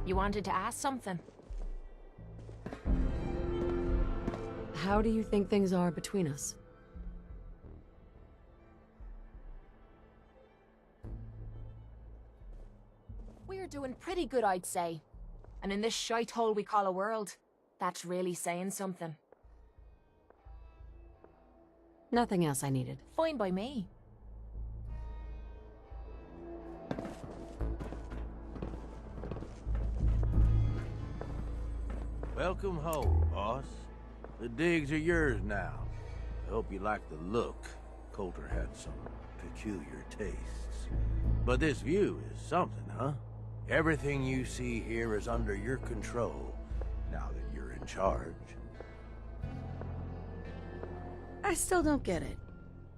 You wanted to ask something? How do you think things are between us? We're doing pretty good, I'd say. And in this shithole we call a world, that's really saying something. Nothing else I needed. Fine by me. Welcome home, boss. The digs are yours now. I hope you like the look. Coulter had some peculiar tastes. But this view is something, huh? Everything you see here is under your control, now that you're in charge. I still don't get it.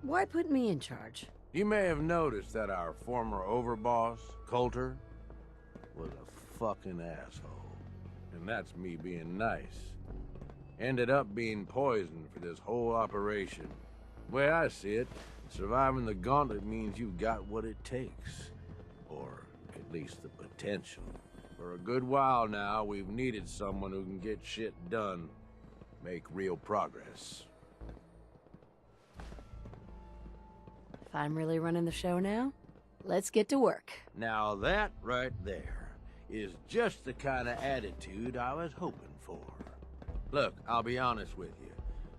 Why put me in charge? You may have noticed that our former overboss, Coulter, was a fucking asshole. And that's me being nice. Ended up being poisoned for this whole operation. The way I see it, surviving the gauntlet means you've got what it takes. Or at least the potential. For a good while now, we've needed someone who can get shit done, make real progress. If I'm really running the show now, let's get to work. Now that right there is just the kind of attitude I was hoping for. Look, I'll be honest with you.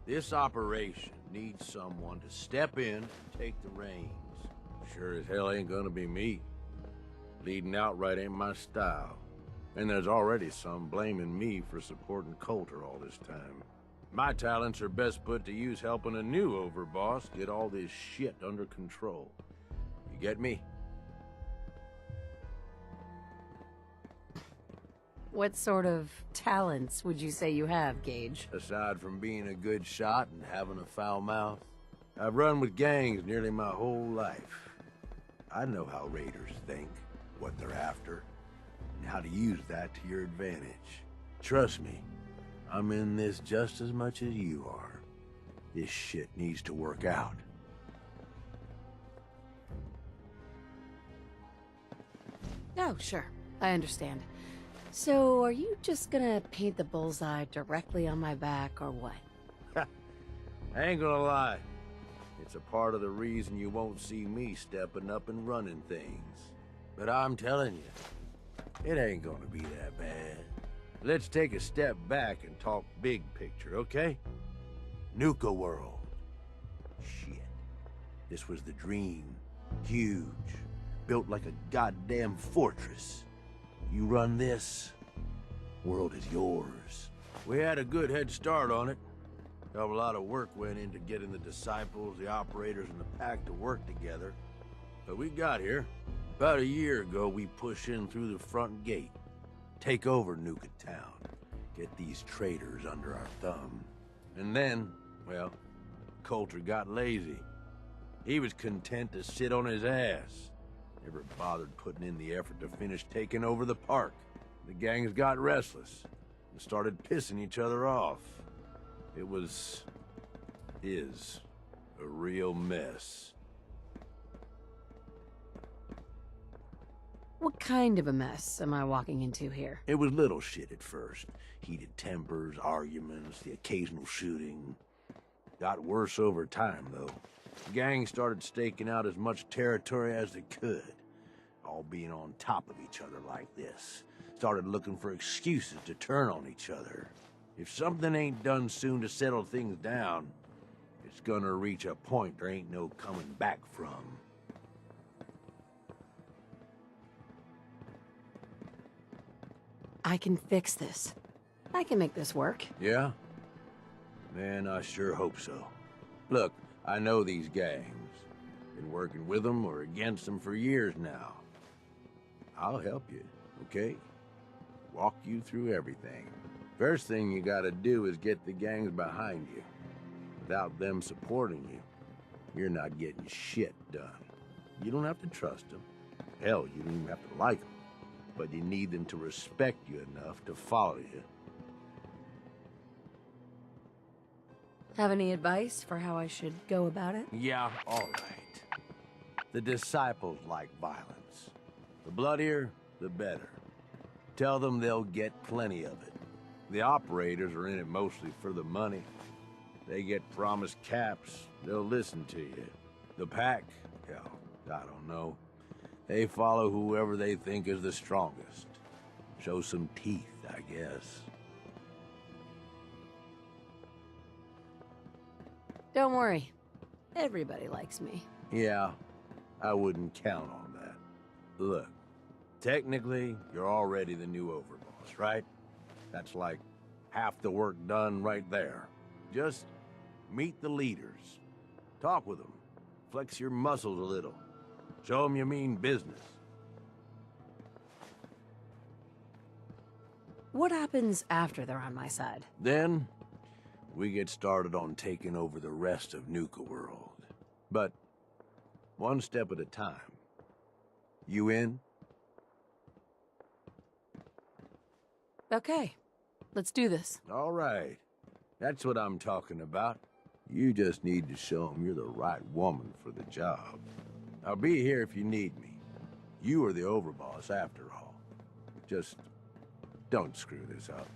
This operation needs someone to step in and take the reins. Sure as hell ain't gonna be me. Leading outright ain't my style. And there's already some blaming me for supporting Coulter all this time. My talents are best put to use helping a new overboss get all this shit under control. You get me? What sort of talents would you say you have, Gage? Aside from being a good shot and having a foul mouth, I've run with gangs nearly my whole life. I know how raiders think, what they're after, and how to use that to your advantage. Trust me, I'm in this just as much as you are. This shit needs to work out. Oh, sure. I understand. So, are you just gonna paint the bullseye directly on my back, or what? I ain't gonna lie. It's a part of the reason you won't see me stepping up and running things. But I'm telling you, it ain't gonna be that bad. Let's take a step back and talk big picture, okay? Nuka World. Shit. This was the dream. Huge. Built like a goddamn fortress. You run this, world is yours. We had a good head start on it. A lot of work went into getting the disciples, the operators, and the pack to work together. But we got here. About a year ago, we pushed in through the front gate. Take over Nuka Town. Get these traitors under our thumb. And then, well, Coulter got lazy. He was content to sit on his ass. Never bothered putting in the effort to finish taking over the park. The gangs got restless and started pissing each other off. It is a real mess. What kind of a mess am I walking into here? It was little shit at first. Heated tempers, arguments, the occasional shooting. Got worse over time, though. The gang started staking out as much territory as they could, all being on top of each other like this. Started looking for excuses to turn on each other. If something ain't done soon to settle things down, it's gonna reach a point there ain't no coming back from. I can fix this. I can make this work. Yeah? Man, I sure hope so. Look, I know these gangs. Been working with them or against them for years now. I'll help you, okay? Walk you through everything. First thing you gotta do is get the gangs behind you. Without them supporting you, you're not getting shit done. You don't have to trust them. Hell, you don't even have to like them. But you need them to respect you enough to follow you. Have any advice for how I should go about it? Yeah, all right. The disciples like violence. The bloodier, the better. Tell them they'll get plenty of it. The operators are in it mostly for the money. They get promised caps, they'll listen to you. The pack, hell, I don't know. They follow whoever they think is the strongest. Show some teeth, I guess. Don't worry. Everybody likes me. Yeah, I wouldn't count on that. Look, technically, you're already the new overboss, right? That's like half the work done right there. Just meet the leaders. Talk with them. Flex your muscles a little. Show them you mean business. What happens after they're on my side? Then, we get started on taking over the rest of Nuka World. But, one step at a time. You in? Okay, let's do this. All right. That's what I'm talking about. You just need to show them you're the right woman for the job. I'll be here if you need me. You are the overboss after all. Just don't screw this up.